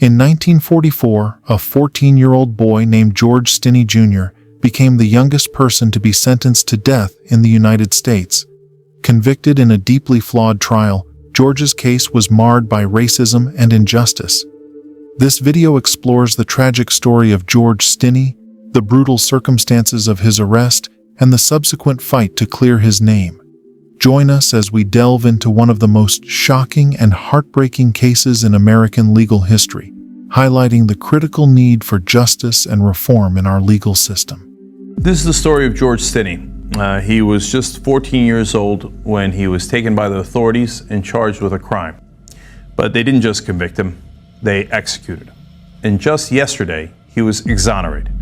In 1944, a 14-year-old boy named George Stinney Jr. became the youngest person to be sentenced to death in the United States. Convicted in a deeply flawed trial, George's case was marred by racism and injustice. This video explores the tragic story of George Stinney, the brutal circumstances of his arrest, and the subsequent fight to clear his name. Join us as we delve into one of the most shocking and heartbreaking cases in American legal history, highlighting the critical need for justice and reform in our legal system. This is the story of George Stinney. He was just 14 years old when he was taken by the authorities and charged with a crime. But they didn't just convict him, they executed him. And just yesterday, he was exonerated.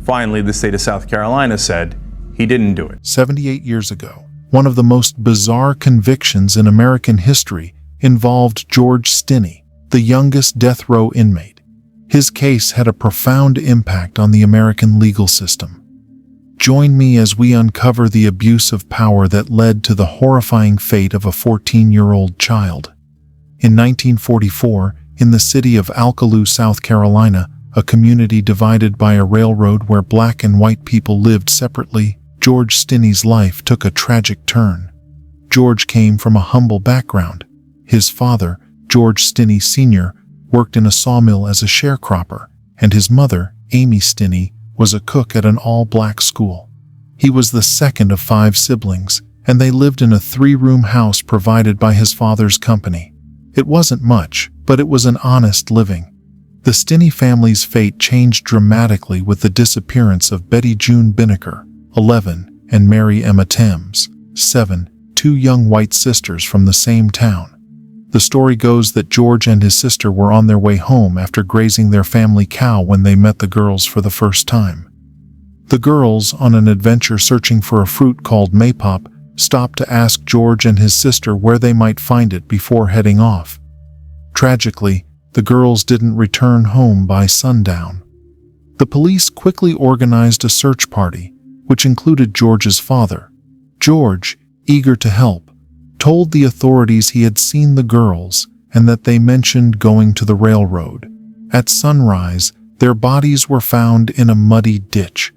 Finally, the state of South Carolina said he didn't do it. 78 years ago, one of the most bizarre convictions in American history involved George Stinney, the youngest death row inmate. His case had a profound impact on the American legal system. Join me as we uncover the abuse of power that led to the horrifying fate of a 14-year-old child. In 1944, in the city of Alkaloo, South Carolina, a community divided by a railroad where black and white people lived separately, George Stinney's life took a tragic turn. George came from a humble background. His father, George Stinney Sr., worked in a sawmill as a sharecropper, and his mother, Amy Stinney, was a cook at an all-black school. He was the second of 5 siblings, and they lived in a 3-room house provided by his father's company. It wasn't much, but it was an honest living. The Stinney family's fate changed dramatically with the disappearance of Betty June Binnicker, 11, and Mary Emma Thames, 7, 2 young white sisters from the same town. The story goes that George and his sister were on their way home after grazing their family cow when they met the girls for the first time. The girls, on an adventure searching for a fruit called maypop, stopped to ask George and his sister where they might find it before heading off. Tragically, the girls didn't return home by sundown. The police quickly organized a search party, which included George's father. George, eager to help, told the authorities he had seen the girls and that they mentioned going to the railroad. At sunrise, their bodies were found in a muddy ditch.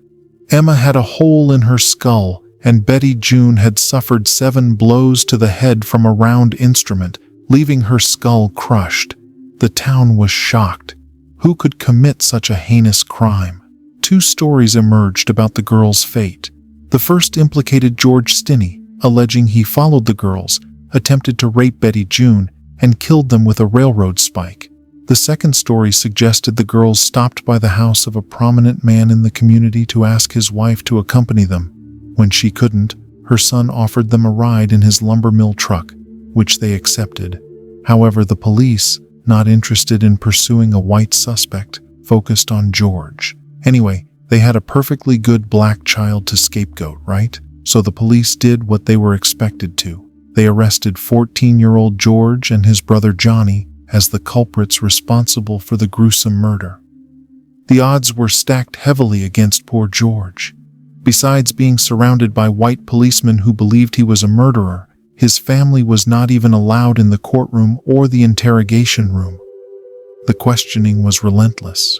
Emma had a hole in her skull, and Betty June had suffered 7 blows to the head from a round instrument, leaving her skull crushed. The town was shocked. Who could commit such a heinous crime? 2 stories emerged about the girls' fate. The first implicated George Stinney, alleging he followed the girls, attempted to rape Betty June, and killed them with a railroad spike. The second story suggested the girls stopped by the house of a prominent man in the community to ask his wife to accompany them. When she couldn't, her son offered them a ride in his lumber mill truck, which they accepted. However, the police, not interested in pursuing a white suspect, focused on George. Anyway, they had a perfectly good black child to scapegoat, right? So the police did what they were expected to. They arrested 14-year-old George and his brother Johnny as the culprits responsible for the gruesome murder. The odds were stacked heavily against poor George. Besides being surrounded by white policemen who believed he was a murderer, his family was not even allowed in the courtroom or the interrogation room. The questioning was relentless.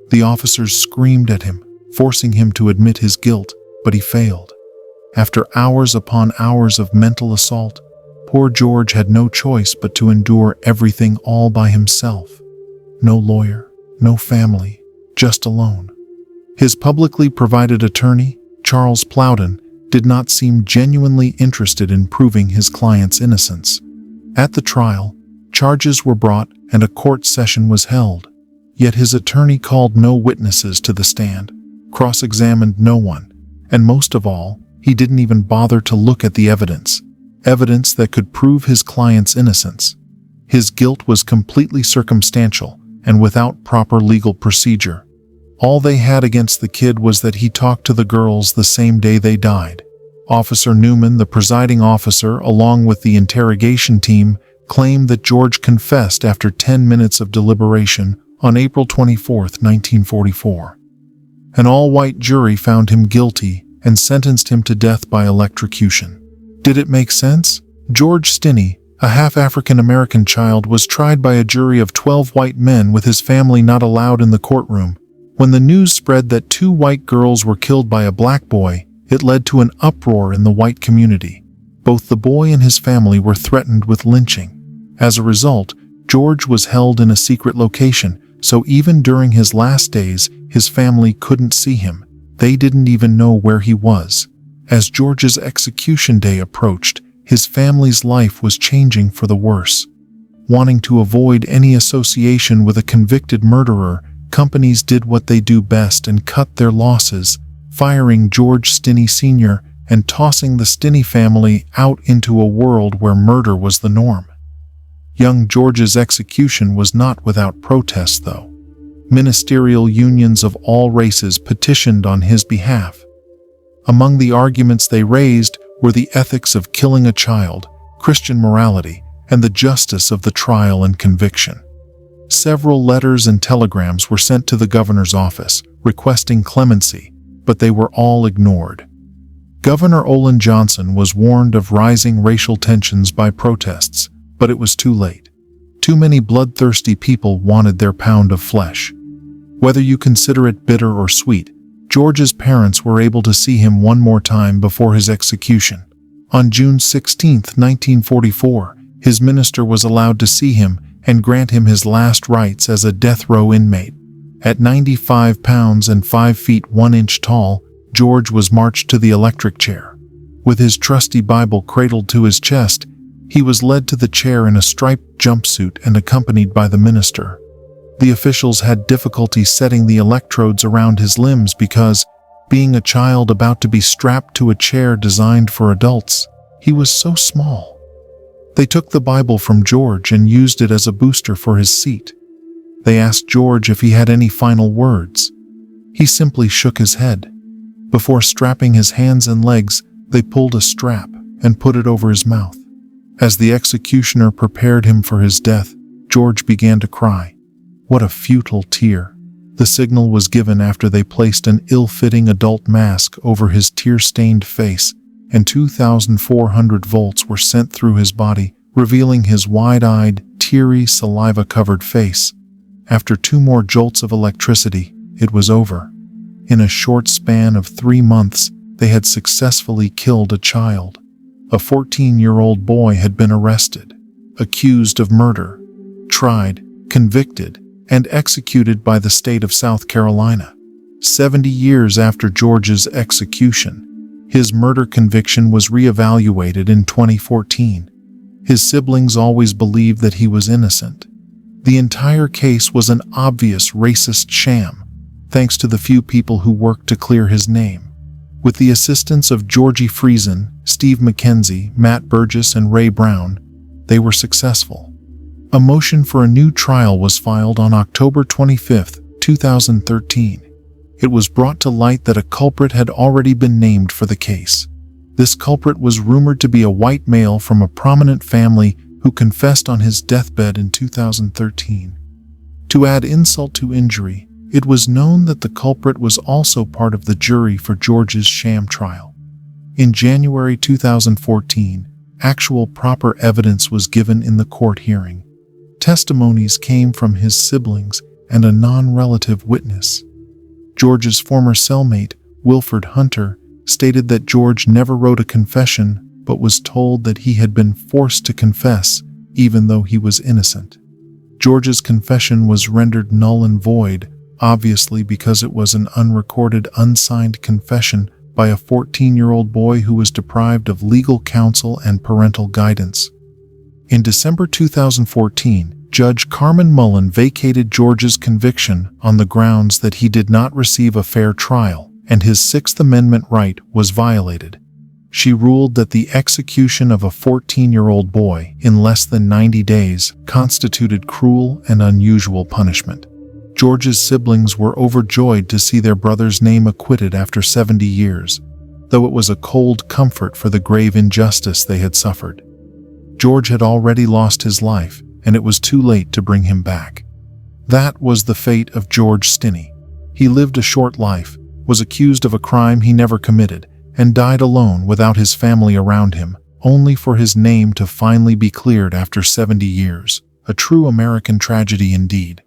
The officers screamed at him, forcing him to admit his guilt, but he failed. After hours upon hours of mental assault, poor George had no choice but to endure everything all by himself. No lawyer, no family, just alone. His publicly provided attorney, Charles Plowden, did not seem genuinely interested in proving his client's innocence. At the trial, charges were brought and a court session was held. Yet his attorney called no witnesses to the stand, cross-examined no one, and most of all, he didn't even bother to look at the evidence that could prove his client's innocence. His guilt was completely circumstantial and without proper legal procedure. All they had against the kid was that he talked to the girls the same day they died. Officer Newman, the presiding officer, along with the interrogation team, claimed that George confessed after 10 minutes of deliberation on April 24, 1944. An all-white jury found him guilty and sentenced him to death by electrocution. Did it make sense? George Stinney, A half African-American child was tried by a jury of 12 white men with his family not allowed in the courtroom. When the news spread that 2 white girls were killed by a black boy, it led to an uproar in the white community. Both the boy and his family were threatened with lynching. As a result, George was held in a secret location, so even during his last days, his family couldn't see him. They didn't even know where he was. As George's execution day approached, his family's life was changing for the worse. Wanting to avoid any association with a convicted murderer, companies did what they do best and cut their losses, firing George Stinney Sr. and tossing the Stinney family out into a world where murder was the norm. Young George's execution was not without protest, though. Ministerial unions of all races petitioned on his behalf. Among the arguments they raised were the ethics of killing a child, Christian morality, and the justice of the trial and conviction. Several letters and telegrams were sent to the governor's office, requesting clemency, but they were all ignored. Governor Olin Johnson was warned of rising racial tensions by protests, but it was too late. Too many bloodthirsty people wanted their pound of flesh. Whether you consider it bitter or sweet, George's parents were able to see him one more time before his execution. On June 16, 1944, his minister was allowed to see him and grant him his last rites as a death row inmate. At 95 pounds and 5 feet 1 inch tall, George was marched to the electric chair. With his trusty Bible cradled to his chest, he was led to the chair in a striped jumpsuit and accompanied by the minister. The officials had difficulty setting the electrodes around his limbs because, being a child about to be strapped to a chair designed for adults, he was so small. They took the Bible from George and used it as a booster for his seat. They asked George if he had any final words. He simply shook his head. Before strapping his hands and legs, they pulled a strap and put it over his mouth. As the executioner prepared him for his death, George began to cry. What a futile tear. The signal was given after they placed an ill-fitting adult mask over his tear-stained face, and 2,400 volts were sent through his body, revealing his wide-eyed, teary, saliva-covered face. After 2 more jolts of electricity, it was over. In a short span of 3 months, they had successfully killed a child. A 14-year-old boy had been arrested, accused of murder, tried, convicted, and executed by the state of South Carolina. 70 years after George's execution, his murder conviction was reevaluated in 2014. His siblings always believed that he was innocent. The entire case was an obvious racist sham, thanks to the few people who worked to clear his name. With the assistance of Georgie Friesen, Steve McKenzie, Matt Burgess, and Ray Brown, they were successful. A motion for a new trial was filed on October 25, 2013. It was brought to light that a culprit had already been named for the case. This culprit was rumored to be a white male from a prominent family who confessed on his deathbed in 2013. To add insult to injury, it was known that the culprit was also part of the jury for George's sham trial. In January 2014, actual proper evidence was given in the court hearing. Testimonies came from his siblings and a non-relative witness. George's former cellmate, Wilford Hunter, stated that George never wrote a confession but was told that he had been forced to confess even though he was innocent. George's confession was rendered null and void, obviously because it was an unrecorded, unsigned confession by a 14-year-old boy who was deprived of legal counsel and parental guidance. In December 2014, Judge Carmen Mullen vacated George's conviction on the grounds that he did not receive a fair trial and his Sixth Amendment right was violated. She ruled that the execution of a 14-year-old boy in less than 90 days constituted cruel and unusual punishment. George's siblings were overjoyed to see their brother's name acquitted after 70 years, though it was a cold comfort for the grave injustice they had suffered. George had already lost his life, and it was too late to bring him back. That was the fate of George Stinney. He lived a short life, was accused of a crime he never committed, and died alone without his family around him, only for his name to finally be cleared after 70 years. A true American tragedy indeed.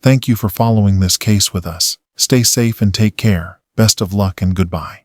Thank you for following this case with us. Stay safe and take care. Best of luck and goodbye.